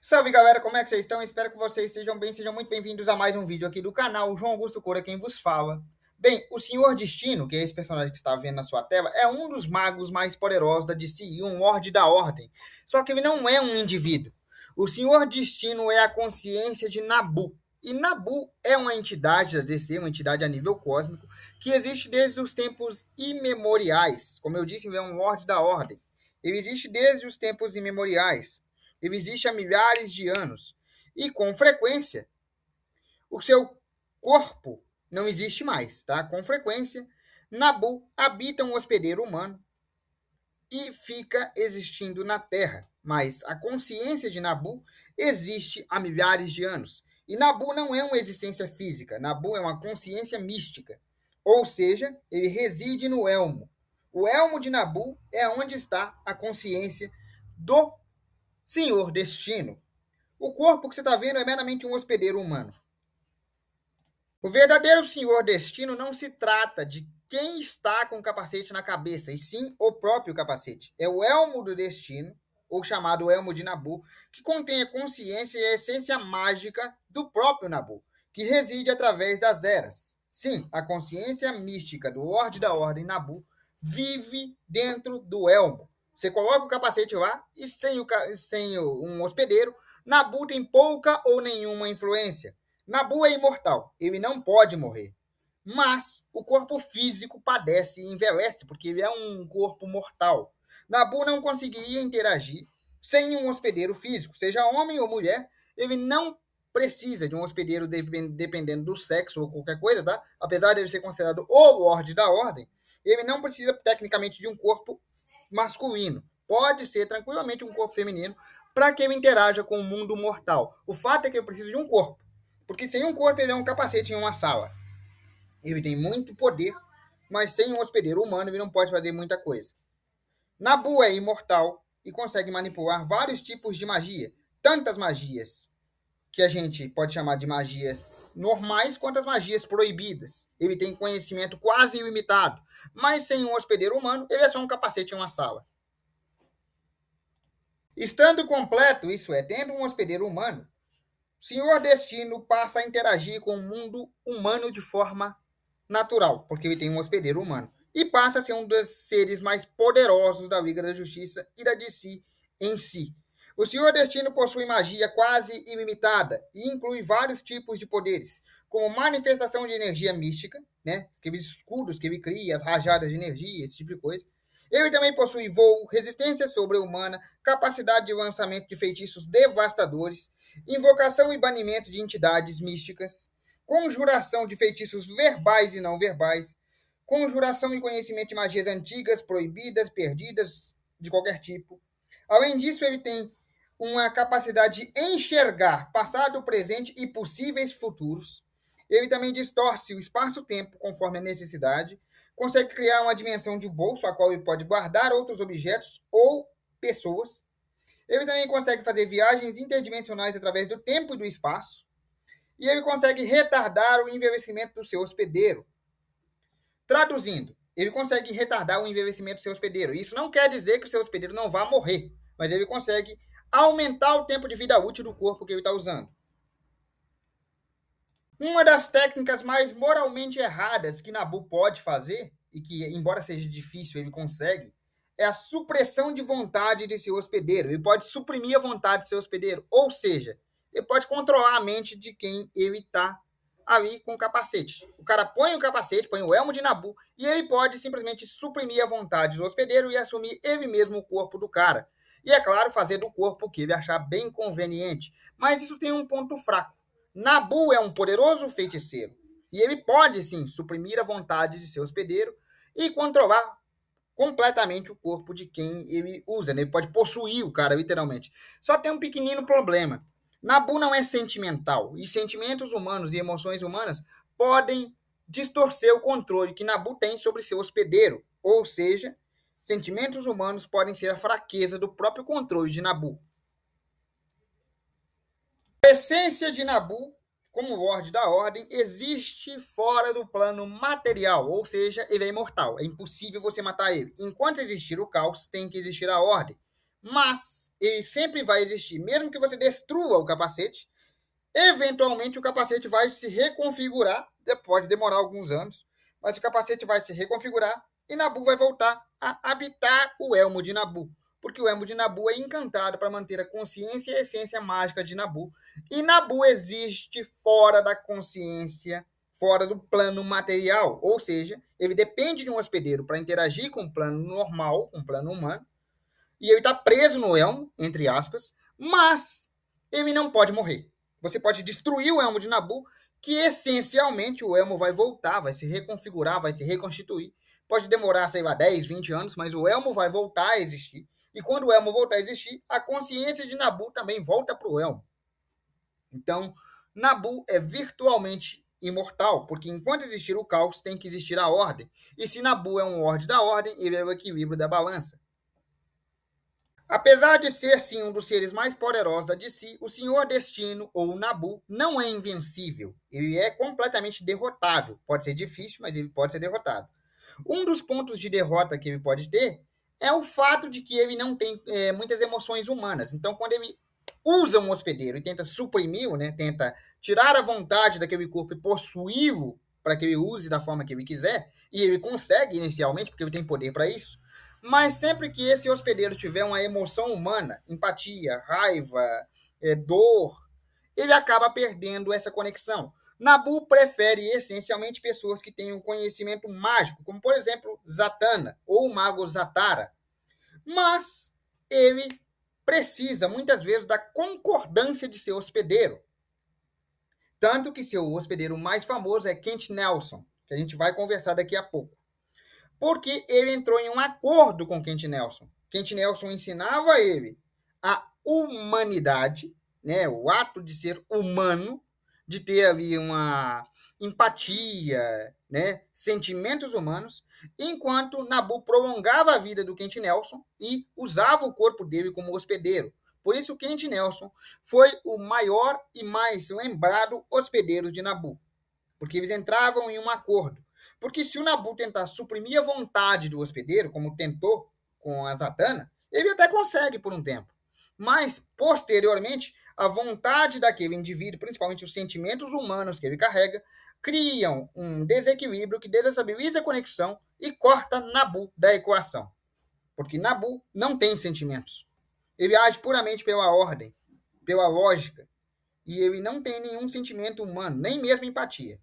Salve galera, como é que vocês estão? Espero que vocês estejam bem, sejam muito bem-vindos a mais um vídeo aqui do canal. João Augusto Cora quem vos fala. Bem, o Senhor Destino, que é esse personagem que você está vendo na sua tela, é um dos magos mais poderosos da DC e um Lorde da Ordem. Só que ele não é um indivíduo. O Senhor Destino é a consciência de Nabu. E Nabu é uma entidade da DC, uma entidade a nível cósmico, que existe desde os tempos imemoriais. Como eu disse, ele é um Lorde da Ordem. Ele existe desde os tempos imemoriais. Ele existe há milhares de anos. E, com frequência, o seu corpo não existe mais, tá? Com frequência, Nabu habita um hospedeiro humano e fica existindo na Terra. Mas a consciência de Nabu existe há milhares de anos. E Nabu não é uma existência física, Nabu é uma consciência mística. Ou seja, ele reside no elmo. O elmo de Nabu é onde está a consciência do Senhor Destino. O corpo que você está vendo é meramente um hospedeiro humano. O verdadeiro Senhor Destino não se trata de quem está com o capacete na cabeça, e sim o próprio capacete. É o elmo do destino, ou chamado elmo de Nabu, que contém a consciência e a essência mágica do próprio Nabu, que reside através das eras. Sim, a consciência mística do Lorde da Ordem Nabu vive dentro do elmo. Você coloca o capacete lá e sem um hospedeiro, Nabu tem pouca ou nenhuma influência. Nabu é imortal, ele não pode morrer. Mas o corpo físico padece e envelhece, porque ele é um corpo mortal. Nabu não conseguiria interagir sem um hospedeiro físico, seja homem ou mulher, ele não precisa de um hospedeiro dependendo do sexo ou qualquer coisa, tá? Apesar de ele ser considerado o Lorde da Ordem, ele não precisa tecnicamente de um corpo masculino. Pode ser tranquilamente um corpo feminino para que ele interaja com o mundo mortal. O fato é que ele precisa de um corpo. Porque sem um corpo ele é um capacete em uma sala. Ele tem muito poder, mas sem um hospedeiro humano ele não pode fazer muita coisa. Nabu é imortal e consegue manipular vários tipos de magia. Tantas magias que a gente pode chamar de magias normais quanto as magias proibidas. Ele tem conhecimento quase ilimitado, mas sem um hospedeiro humano ele é só um capacete em uma sala. Estando completo, isso é, tendo um hospedeiro humano, o Senhor Destino passa a interagir com o mundo humano de forma natural, porque ele tem um hospedeiro humano. E passa a ser um dos seres mais poderosos da Liga da Justiça e da DC em si. O Senhor Destino possui magia quase ilimitada e inclui vários tipos de poderes, como manifestação de energia mística, né? Aqueles escudos que ele cria, as rajadas de energia, esse tipo de coisa. Ele também possui voo, resistência sobre-humana, capacidade de lançamento de feitiços devastadores, invocação e banimento de entidades místicas, conjuração de feitiços verbais e não verbais, conjuração e conhecimento de magias antigas, proibidas, perdidas, de qualquer tipo. Além disso, ele tem uma capacidade de enxergar passado, presente e possíveis futuros. Ele também distorce o espaço-tempo conforme a necessidade, consegue criar uma dimensão de bolso a qual ele pode guardar outros objetos ou pessoas. Ele também consegue fazer viagens interdimensionais através do tempo e do espaço. E ele consegue retardar o envelhecimento do seu hospedeiro. Traduzindo, ele consegue retardar o envelhecimento do seu hospedeiro. Isso não quer dizer que o seu hospedeiro não vá morrer, mas ele consegue aumentar o tempo de vida útil do corpo que ele está usando. Uma das técnicas mais moralmente erradas que Nabu pode fazer, e que, embora seja difícil, ele consegue, é a supressão de vontade de seu hospedeiro. Ele pode suprimir a vontade de seu hospedeiro, ou seja, ele pode controlar a mente de quem ele está ali com o capacete. O cara põe o capacete, põe o elmo de Nabu, e ele pode simplesmente suprimir a vontade do hospedeiro e assumir ele mesmo o corpo do cara. E, é claro, fazer do corpo o que ele achar bem conveniente. Mas isso tem um ponto fraco. Nabu é um poderoso feiticeiro. E ele pode, sim, suprimir a vontade de seu hospedeiro e controlar completamente o corpo de quem ele usa. Né? Ele pode possuir o cara, literalmente. Só tem um pequenino problema. Nabu não é sentimental. E sentimentos humanos e emoções humanas podem distorcer o controle que Nabu tem sobre seu hospedeiro. Ou seja, sentimentos humanos podem ser a fraqueza do próprio controle de Nabu. A essência de Nabu, como Lorde da Ordem, existe fora do plano material, ou seja, ele é imortal. É impossível você matar ele. Enquanto existir o caos, tem que existir a ordem. mas ele sempre vai existir. Mesmo que você destrua o capacete, eventualmente o capacete vai se reconfigurar, pode demorar alguns anos, mas o capacete vai se reconfigurar e Nabu vai voltar a habitar o elmo de Nabu, porque o elmo de Nabu é encantado para manter a consciência e a essência mágica de Nabu. E Nabu existe fora da consciência, fora do plano material, ou seja, ele depende de um hospedeiro para interagir com o plano normal, com o plano humano, e ele está preso no elmo, entre aspas, mas ele não pode morrer. Você pode destruir o elmo de Nabu, que essencialmente o elmo vai voltar, vai se reconfigurar, vai se reconstituir. Pode demorar, sei lá, 10, 20 anos, mas o elmo vai voltar a existir. E quando o elmo voltar a existir, a consciência de Nabu também volta para o elmo. Então, Nabu é virtualmente imortal, porque enquanto existir o caos, tem que existir a ordem. E se Nabu é um Lorde da ordem, ele é o equilíbrio da balança. Apesar de ser sim um dos seres mais poderosos da DC, o Senhor Destino, ou Nabu, não é invencível. Ele é completamente derrotável. Pode ser difícil, mas ele pode ser derrotado. Um dos pontos de derrota que ele pode ter é o fato de que ele não tem muitas emoções humanas. Então, quando ele usa um hospedeiro e tenta suprimi-lo, né, tenta tirar a vontade daquele corpo e possuí-lo para que ele use da forma que ele quiser, e ele consegue inicialmente, porque ele tem poder para isso, mas sempre que esse hospedeiro tiver uma emoção humana, empatia, raiva, dor, ele acaba perdendo essa conexão. Nabu prefere essencialmente pessoas que tenham conhecimento mágico, como por exemplo Zatanna ou o mago Zatara. Mas ele precisa muitas vezes da concordância de seu hospedeiro. Tanto que seu hospedeiro mais famoso é Kent Nelson, que a gente vai conversar daqui a pouco. Porque ele entrou em um acordo com Kent Nelson. Kent Nelson ensinava a ele a humanidade, né, o ato de ser humano, de ter ali uma empatia, né, sentimentos humanos, enquanto Nabu prolongava a vida do Kent Nelson e usava o corpo dele como hospedeiro. Por isso, Kent Nelson foi o maior e mais lembrado hospedeiro de Nabu, porque eles entravam em um acordo. Porque se o Nabu tentar suprimir a vontade do hospedeiro, como tentou com a Zatanna, ele até consegue por um tempo. Mas, posteriormente, a vontade daquele indivíduo, principalmente os sentimentos humanos que ele carrega, criam um desequilíbrio que desestabiliza a conexão e corta Nabu da equação. Porque Nabu não tem sentimentos. Ele age puramente pela ordem, pela lógica, e ele não tem nenhum sentimento humano, nem mesmo empatia.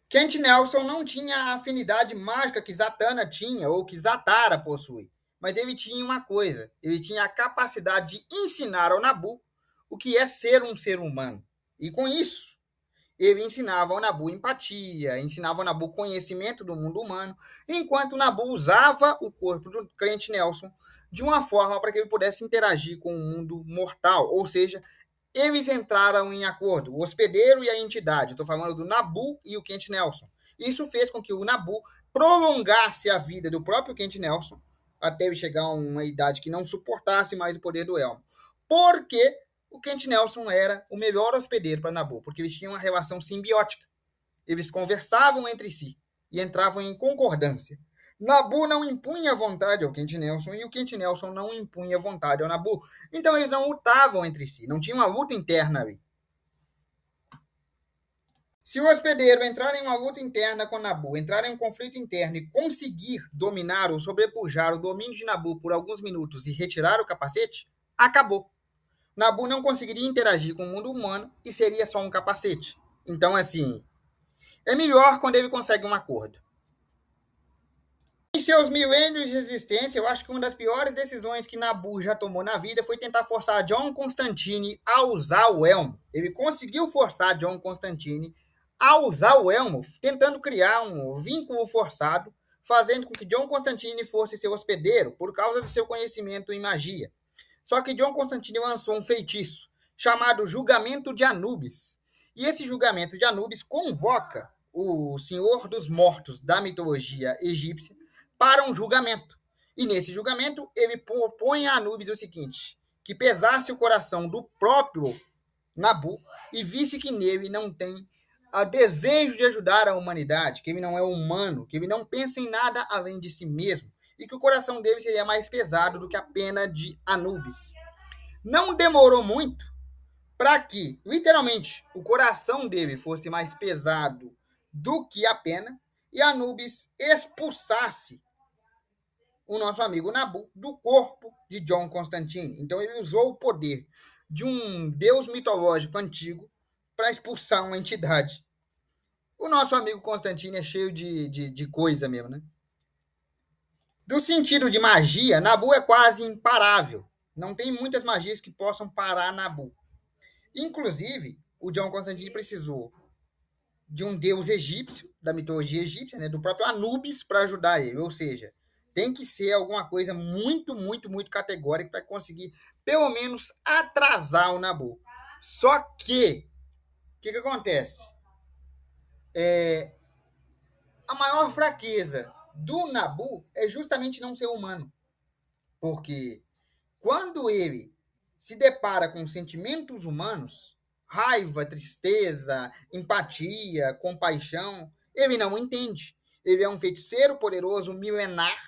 Kent Nelson não tinha a afinidade mágica que Zatanna tinha ou que Zatara possui, mas ele tinha uma coisa, ele tinha a capacidade de ensinar ao Nabu o que é ser um ser humano. E com isso, ele ensinava ao Nabu empatia, ensinava ao Nabu conhecimento do mundo humano, enquanto o Nabu usava o corpo do Kent Nelson de uma forma para que ele pudesse interagir com o mundo mortal, ou seja, eles entraram em acordo, o hospedeiro e a entidade. Estou falando do Nabu e o Kent Nelson. Isso fez com que o Nabu prolongasse a vida do próprio Kent Nelson até ele chegar a uma idade que não suportasse mais o poder do elmo. Porque o Kent Nelson era o melhor hospedeiro para Nabu, porque eles tinham uma relação simbiótica. Eles conversavam entre si e entravam em concordância. Nabu não impunha vontade ao Kent Nelson e o Kent Nelson não impunha vontade ao Nabu. Então eles não lutavam entre si, não tinha uma luta interna ali. Se o hospedeiro entrar em uma luta interna com Nabu, entrar em um conflito interno e conseguir dominar ou sobrepujar o domínio de Nabu por alguns minutos e retirar o capacete, acabou. Nabu não conseguiria interagir com o mundo humano e seria só um capacete. Então, assim, é melhor quando ele consegue um acordo. Em seus milênios de existência, eu acho que uma das piores decisões que Nabu já tomou na vida foi tentar forçar John Constantine a usar o elmo. Ele conseguiu forçar John Constantine a usar o elmo, tentando criar um vínculo forçado, fazendo com que John Constantine fosse seu hospedeiro por causa do seu conhecimento em magia. Só que John Constantine lançou um feitiço chamado Julgamento de Anubis. E esse Julgamento de Anubis convoca o Senhor dos Mortos da mitologia egípcia para um julgamento. E nesse julgamento, ele propõe a Anubis o seguinte: que pesasse o coração do próprio Nabu e visse que nele não tem o desejo de ajudar a humanidade, que ele não é humano, que ele não pensa em nada além de si mesmo, e que o coração dele seria mais pesado do que a pena de Anubis. Não demorou muito para que, literalmente, o coração dele fosse mais pesado do que a pena e Anubis expulsasse o nosso amigo Nabu do corpo de John Constantine. Então ele usou o poder de um deus mitológico antigo para expulsar uma entidade. O nosso amigo Constantine é cheio de coisa mesmo, né? Do sentido de magia, Nabu é quase imparável. Não tem muitas magias que possam parar Nabu. Inclusive, o John Constantine precisou de um deus egípcio, da mitologia egípcia, né, do próprio Anubis, para ajudar ele. Ou seja, tem que ser alguma coisa muito, muito, muito categórica para conseguir, pelo menos, atrasar o Nabu. Só que, o que acontece? A maior fraqueza do Nabu é justamente não ser humano. Porque quando ele se depara com sentimentos humanos, raiva, tristeza, empatia, compaixão, ele não entende. Ele é um feiticeiro poderoso, milenar,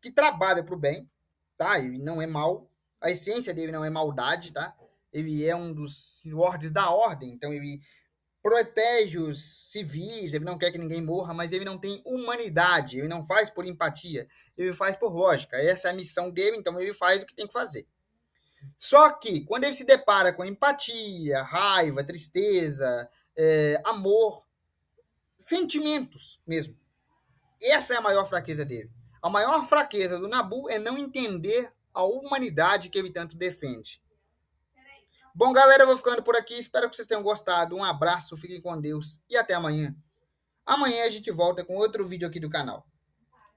que trabalha para o bem, tá? Ele não é mal. A essência dele não é maldade, tá? Ele é um dos lordes da ordem, então ele protege os civis, ele não quer que ninguém morra, mas ele não tem humanidade, ele não faz por empatia, ele faz por lógica. Essa é a missão dele, então ele faz o que tem que fazer. Só que, quando ele se depara com empatia, raiva, tristeza, amor, sentimentos mesmo, essa é a maior fraqueza dele. A maior fraqueza do Nabu é não entender a humanidade que ele tanto defende. Bom, galera, eu vou ficando por aqui. Espero que vocês tenham gostado. Um abraço, fiquem com Deus e até amanhã. Amanhã a gente volta com outro vídeo aqui do canal.